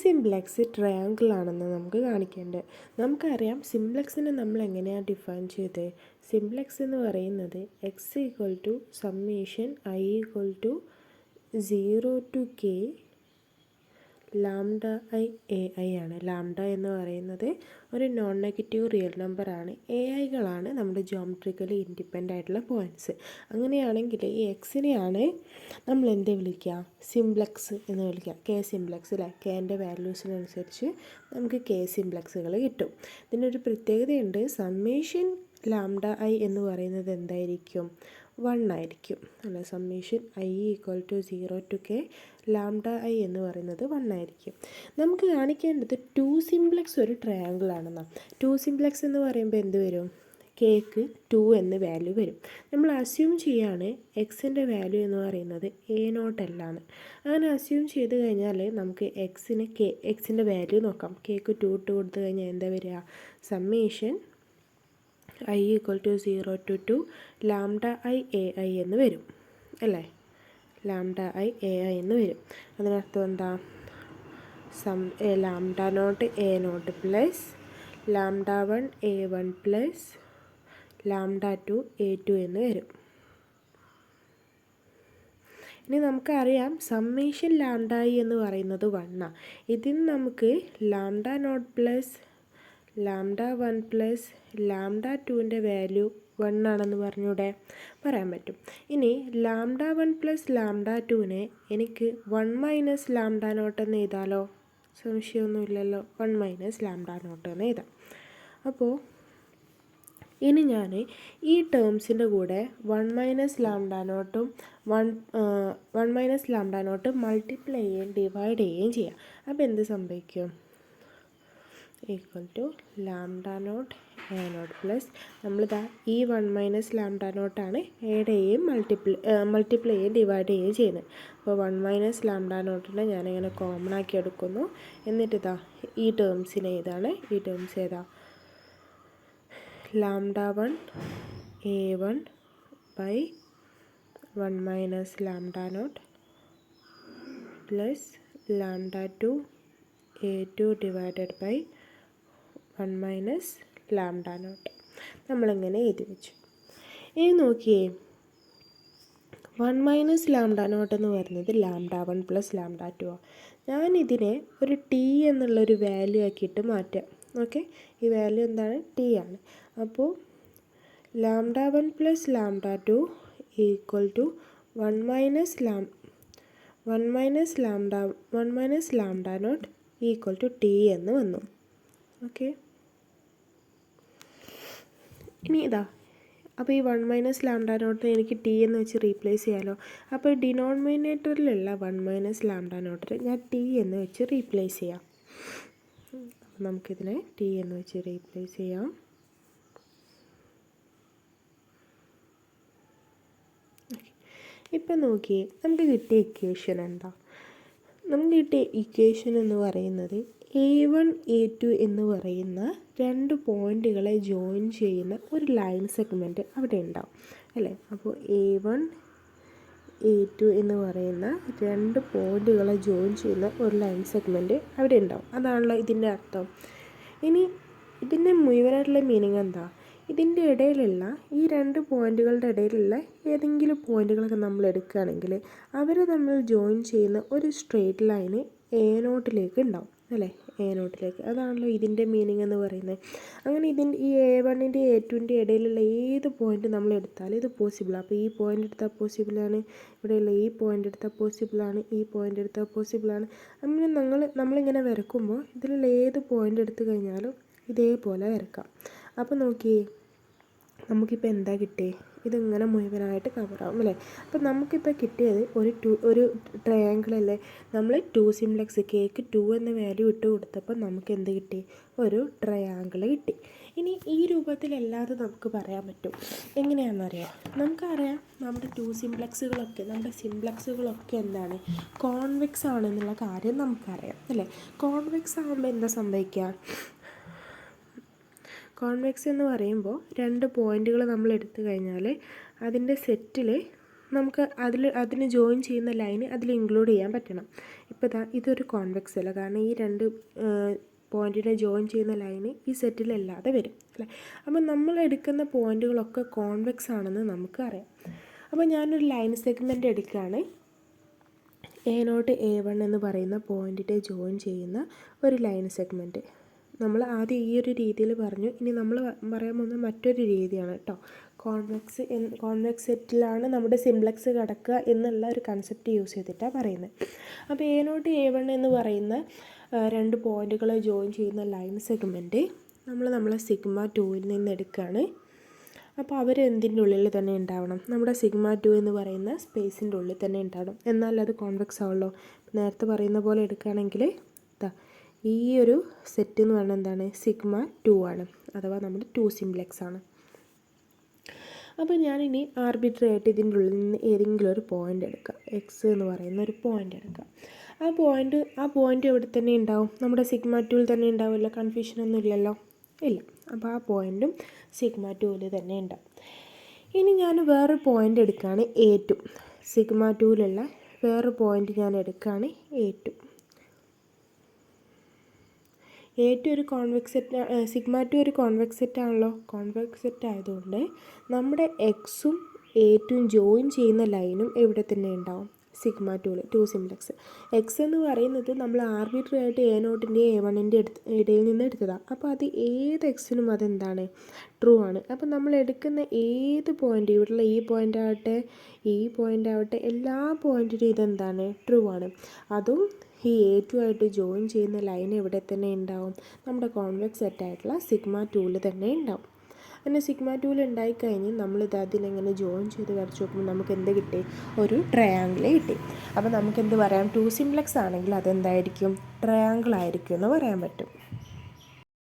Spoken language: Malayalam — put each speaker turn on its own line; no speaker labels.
സിംപ്ലക്സ് ട്രയാങ്കിൾ ആണെന്ന് നമുക്ക് കാണിക്കേണ്ടത്. നമുക്കറിയാം സിംപ്ലക്സിനെ നമ്മൾ എങ്ങനെയാണ് ഡിഫൈൻ ചെയ്തത്. സിംപ്ലക്സ് എന്ന് പറയുന്നത് x equal to summation i equal to 0 to k lambda i a i ആണ്. ലാംഡ എന്ന് പറയുന്നത് ഒരു നോൺ നെഗറ്റീവ് റിയൽ നമ്പറാണ്. എ ഐകളാണ് നമ്മുടെ ജോമെട്രിക്കലി ഇൻഡിപെൻഡൻ്റ് ആയിട്ടുള്ള പോയിൻറ്റ്സ്. അങ്ങനെയാണെങ്കിൽ ഈ എക്സിനെയാണ് നമ്മൾ എന്ത് വിളിക്കുക, സിംപ്ലക്സ് എന്ന് വിളിക്കുക. കെ സിംപ്ലക്സ് അല്ലേ. കെൻ്റെ വാല്യൂസിനനുസരിച്ച് നമുക്ക് കെ സിംപ്ലക്സുകൾ കിട്ടും. ഇതിനൊരു പ്രത്യേകതയുണ്ട്. സമ്മേഷൻ ലാംഡ ഐ എന്ന് പറയുന്നത് എന്തായിരിക്കും, 1 ആയിരിക്കും അല്ല. Summation i equal to 0 to k lambda i എന്ന് പറയുന്നത് 1 ആയിരിക്കും. നമുക്ക് കാണിക്കേണ്ടത് 2 സിംപ്ലക്സ് ഒരു ട്രയാങ്കിൾ ആണെന്നാണ്. 2 സിംപ്ലക്സ് എന്ന് പറയുമ്പോൾ എന്ത് വരും, കേക്ക് 2 എന്ന് വാല്യൂ വരും. നമ്മൾ അസ്യൂം ചെയ്യാണ് എക്സിൻ്റെ വാല്യൂ എന്ന് പറയുന്നത് A0 അല്ലാന്ന്. അങ്ങനെ അസ്യൂം ചെയ്ത് കഴിഞ്ഞാൽ നമുക്ക് എക്സിൻ്റെ വാല്യൂ നോക്കാം. കേക്ക് 2 ഇട്ട് കൊടുത്തു കഴിഞ്ഞാൽ എന്താ വരിക, summation i equal to 0 to 2 lambda i a i എന്ന് വരും അല്ലേ. ലാംഡ ഐ എ ഐ എന്ന് വരും. അതിനർത്ഥം എന്താ, lambda naught a naught plus lambda 1 A1 plus lambda 2 A2 എന്ന് വരും. ഇനി നമുക്കറിയാം സമ്മേഷൻ ലാംഡ ഐ എന്ന് പറയുന്നത് 1 ആണ്. ഇതിന് നമുക്ക് lambda naught plus lambda 1 plus lambda 2ൻ്റെ വാല്യൂ 1 ആണെന്ന് പറഞ്ഞൂടെ, പറയാൻ പറ്റും. ഇനി ലാംഡ 1 പ്ലസ് ലാംഡ 2നെ എനിക്ക് 1 മൈനസ് ലാംഡ നോട്ട് എന്ന് എഴുതാലോ, സംശയമൊന്നുമില്ലല്ലോ. 1 മൈനസ് ലാംഡ നോട്ട് എന്ന് എഴുതാം. അപ്പോൾ ഇനി ഞാൻ ഈ ടേംസിൻ്റെ കൂടെ 1 മൈനസ് ലാംഡ നോട്ടും 1 മൈനസ് ലാംഡ നോട്ട് മൾട്ടിപ്ലൈ ചെയ്യുകയും ഡിവൈഡ് ചെയ്യുകയും ചെയ്യാം. അപ്പോൾ എന്ത് സംഭവിക്കും, equal to lambda naught a naught plus നമ്മളിതാ ഈ 1 മൈനസ് ലാംഡ നോട്ടാണ് എയുടെയും മൾട്ടിപ്ലൈ ചെയ്യുകയും ഡിവൈഡ് ചെയ്യുകയും ചെയ്യുന്നത്. അപ്പോൾ 1 മൈനസ് ലാംഡ നോട്ടിനെ ഞാനിങ്ങനെ കോമൺ ആക്കി എടുക്കുന്നു. എന്നിട്ട് ഇതാ ഈ ടേംസിനെ ഏതാണ്, ഈ ടേംസ് ഏതാ, lambda 1 A1 by 1 minus lambda naught plus lambda 2 A2 divided by 1 minus lambda naught. നമ്മളിങ്ങനെ എഴുതി വെച്ചു. ഇനി നോക്കിയേ, 1 മൈനസ് ലാംഡ നോട്ട് എന്ന് പറയുന്നത് ലാംഡ 1 പ്ലസ് ലാംഡ 2 ആണ്. ഞാനിതിനെ ഒരു ടി എന്നുള്ളൊരു വാല്യൂ ആക്കിയിട്ട് മാറ്റാം. ഓക്കെ, ഈ വാല്യൂ എന്താണ്, ടി ആണ്. അപ്പോൾ lambda 1 plus lambda 2 equal to 1 minus lambda naught equal to t എന്ന് വന്നു. ഓക്കെ, ഇനി ഇതാ, അപ്പോൾ ഈ 1 മൈനസ് ലാംഡ നോട്ടിനെ എനിക്ക് ടി എന്ന് വെച്ച് റീപ്ലേസ് ചെയ്യാമല്ലോ. അപ്പോൾ ഡിനോമിനേറ്ററിലുള്ള 1 മൈനസ് ലാംഡ നോട്ടിൽ ഞാൻ ടി എന്ന് വെച്ച് റീപ്ലേസ് ചെയ്യാം. അപ്പോൾ നമുക്കിതിനെ ടി എന്ന് വെച്ച് റീപ്ലേസ് ചെയ്യാം. ഇപ്പം നോക്കിയേ, നമുക്ക് കിട്ടിയ ഇക്വേഷൻ എന്താ, നമുക്ക് കിട്ടിയ ഇക്വേഷൻ എന്ന് പറയുന്നത് A1 A2 എന്ന് പറയുന്ന 2 പോയിൻറ്റുകളെ ജോയിൻ ചെയ്യുന്ന ഒരു ലൈൻ സെഗ്മെൻറ്റ് അവിടെ ഉണ്ടാവും അല്ലേ. അപ്പോൾ A1 A2 എന്ന് പറയുന്ന 2 പോയിൻറ്റുകളെ ജോയിൻ ചെയ്യുന്ന ഒരു ലൈൻ സെഗ്മെൻറ്റ് അവിടെ ഉണ്ടാവും. അതാണല്ലോ ഇതിൻ്റെ അർത്ഥം. ഇനി ഇതിൻ്റെ മുഴുവനായിട്ടുള്ള മീനിങ് എന്താ, ഇതിൻ്റെ ഇടയിലുള്ള ഈ 2 പോയിൻറ്റുകളുടെ ഇടയിലുള്ള ഏതെങ്കിലും പോയിൻറ്റുകളൊക്കെ നമ്മൾ എടുക്കുകയാണെങ്കിൽ അവർ തമ്മിൽ ജോയിൻ ചെയ്യുന്ന ഒരു സ്ട്രെയിറ്റ് ലൈന് A0 ഉണ്ടാവും അല്ലേ, A0. അതാണല്ലോ ഇതിൻ്റെ മീനിങ് എന്ന് പറയുന്നത്. അങ്ങനെ ഈ A1ൻ്റെ A2ൻ്റെ ഇടയിലുള്ള ഏത് പോയിൻറ്റ് നമ്മൾ എടുത്താലും ഇത് പോസിബിളാണ്. അപ്പോൾ ഈ പോയിൻ്റ് എടുത്താൽ പോസിബിളാണ്, ഇവിടെയുള്ള ഈ പോയിൻ്റ് എടുത്താൽ പോസിബിളാണ്, ഈ പോയിൻ്റ് എടുത്താൽ പോസിബിളാണ്. അങ്ങനെ നമ്മളിങ്ങനെ വരക്കുമ്പോൾ ഇതിലുള്ള ഏത് പോയിൻ്റ് എടുത്തു കഴിഞ്ഞാലും ഇതേപോലെ വരക്കാം. അപ്പോൾ നോക്കിയേ, നമുക്കിപ്പോൾ എന്താ കിട്ടിയേ, ഇതിങ്ങനെ മുഴുവനായിട്ട് കവറാവും അല്ലേ. അപ്പോൾ നമുക്കിപ്പോൾ കിട്ടിയത് ഒരു ട്രയാങ്കിളല്ലേ. നമ്മൾ 2 സിംപ്ലക്സ് കേക്ക് 2 എന്ന വാല്യൂ ഇട്ട് കൊടുത്തപ്പോൾ നമുക്ക് എന്ത് കിട്ടി, ഒരു ട്രയാങ്കിൾ കിട്ടി. ഇനി ഈ രൂപത്തിലല്ലാതെ നമുക്ക് പറയാൻ പറ്റും. എങ്ങനെയാണെന്നറിയാം, നമുക്കറിയാം നമ്മുടെ 2 സിംപ്ലക്സുകളൊക്കെ, നമ്മുടെ സിംപ്ലക്സുകളൊക്കെ എന്താണ്, കോൺവെക്സ് ആണെന്നുള്ള കാര്യം നമുക്കറിയാം അല്ലേ. കോൺവെക്സ് ആകുമ്പോൾ എന്താ സംഭവിക്കുക, കോൺവെക്സ് എന്ന് പറയുമ്പോൾ 2 പോയിൻറ്റുകൾ നമ്മൾ എടുത്തു കഴിഞ്ഞാൽ അതിൻ്റെ സെറ്റിൽ നമുക്ക് അതിന് ജോയിൻ ചെയ്യുന്ന ലൈന് അതിൽ ഇൻക്ലൂഡ് ചെയ്യാൻ പറ്റണം. അപ്പോൾ ഇതൊരു കോൺവെക്സ് അല്ല, കാരണം ഈ രണ്ട് പോയിൻറ്റിനെ ജോയിൻ ചെയ്യുന്ന ലൈന് ഈ സെറ്റിലല്ലാതെ വരും അല്ലേ. അപ്പം നമ്മൾ എടുക്കുന്ന പോയിൻറ്റുകളൊക്കെ കോൺവെക്സ് ആണെന്ന് നമുക്കറിയാം. അപ്പോൾ ഞാനൊരു ലൈൻ സെഗ്മെൻറ്റ് എടുക്കുകയാണ്. A0 A1 എന്ന് പറയുന്ന പോയിൻറ്റിനെ ജോയിൻ ചെയ്യുന്ന ഒരു ലൈൻ സെഗ്മെൻറ്റ്. നമ്മൾ ആദ്യം ഈ ഒരു രീതിയിൽ പറഞ്ഞു. ഇനി നമ്മൾ പറയാൻ പോകുന്ന മറ്റൊരു രീതിയാണ് കേട്ടോ. കോൺവെക്സ് സെറ്റിലാണ് നമ്മുടെ സിംപ്ലക്സ് കിടക്കുക എന്നുള്ള ഒരു കൺസെപ്റ്റ് യൂസ് ചെയ്തിട്ടാണ് പറയുന്നത്. അപ്പോൾ A0 A1 എന്ന് പറയുന്ന രണ്ട് പോയിൻറ്റുകളെ ജോയിൻ ചെയ്യുന്ന ലൈൻ സെഗ്മെൻറ്റ് നമ്മളെ സിഗ്മ 2ൽ നിന്ന് എടുക്കുകയാണ്. അപ്പോൾ അവർ എന്തിൻ്റെ ഉള്ളിൽ തന്നെ ഉണ്ടാവണം, നമ്മുടെ സിഗ്മ 2 എന്ന് പറയുന്ന സ്പേസിൻ്റെ ഉള്ളിൽ തന്നെ ഉണ്ടാവണം, എന്നാൽ അത് കോൺവെക്സ് ആവുള്ളൂ. നേരത്തെ പറയുന്ന പോലെ എടുക്കുകയാണെങ്കിൽ ഈ ഒരു സെറ്റ് എന്ന് പറയുന്നത് എന്താണ്, സിഗ്മ 2 ആണ്, അഥവാ നമ്മുടെ 2 സിംപ്ലക്സ് ആണ്. അപ്പോൾ ഞാനിനി ആർബിട്രറി ആയിട്ട് ഇതിൻ്റെ ഉള്ളിൽ നിന്ന് ഏതെങ്കിലും ഒരു പോയിൻ്റ് എടുക്കുക, എക്സ് എന്ന് പറയുന്ന ഒരു പോയിൻ്റ് എടുക്കുക. ആ പോയിൻ്റ് എവിടെ തന്നെ ഉണ്ടാവും, നമ്മുടെ സിഗ്മ 2ൽ തന്നെ ഉണ്ടാവില്ല, കൺഫ്യൂഷനൊന്നും ഇല്ലല്ലോ, ഇല്ല. അപ്പോൾ ആ പോയിൻറ്റും സിഗ്മ 2ൽ തന്നെ ഉണ്ടാവും. ഇനി ഞാൻ വേറൊരു പോയിൻ്റ് എടുക്കുകയാണ് A2, സിഗ്മ 2ലുള്ള വേറൊരു പോയിൻ്റ് ഞാൻ എടുക്കുകയാണ് A2. A2 ഒരു കോൺവെക്സ് സെറ്റ്, സിഗ്മ 2 ഒരു കോൺവെക്സ് സെറ്റ് ആണല്ലോ. കോൺവെക്സ് സെറ്റ് ആയതുകൊണ്ട് നമ്മുടെ എക്സും A2 ജോയിൻ ചെയ്യുന്ന ലൈനും എവിടെ തന്നെ ഉണ്ടാവും, സിഗ്മ 2ൽ, 2 സിംപ്ലക്സ്. എക്സ് എന്ന് പറയുന്നത് നമ്മൾ ആർബിട്രറി ആയിട്ട് A0ൻ്റെ A1ൻ്റെ ഇടയിൽ നിന്ന് എടുത്തതാണ്. അപ്പോൾ അത് ഏത് എക്സിനും അതെന്താണ്, ട്രൂ ആണ്. അപ്പോൾ നമ്മൾ എടുക്കുന്ന ഏത് പോയിൻ്റ്, ഇവിടെയുള്ള ഈ പോയിൻ്റ് ആവട്ടെ എല്ലാ പോയിൻറ്റിനും ഇതെന്താണ്, ട്രൂ ആണ്. അതും ഈ A2 ആയിട്ട് ജോയിൻ ചെയ്യുന്ന ലൈൻ എവിടെ തന്നെ ഉണ്ടാവും, നമ്മുടെ കോൺവെക്സ് സെറ്റായിട്ടുള്ള സിഗ്മ 2ൽ തന്നെ ഉണ്ടാവും. അങ്ങനെ സിഗ്മ 2ൽ ഉണ്ടായിക്കഴിഞ്ഞ് അതിനെങ്ങനെ ജോയിൻ ചെയ്ത് വരച്ച് നോക്കുമ്പോൾ നമുക്ക് എന്ത് കിട്ടി, ഒരു ട്രയാങ്കിൾ കിട്ടി. അപ്പോൾ നമുക്ക് എന്ത് പറയാം, 2 സിംപ്ലക്സ് ആണെങ്കിൽ അതെന്തായിരിക്കും, ട്രയാങ്കിൾ ആയിരിക്കും എന്ന് പറയാൻ പറ്റും.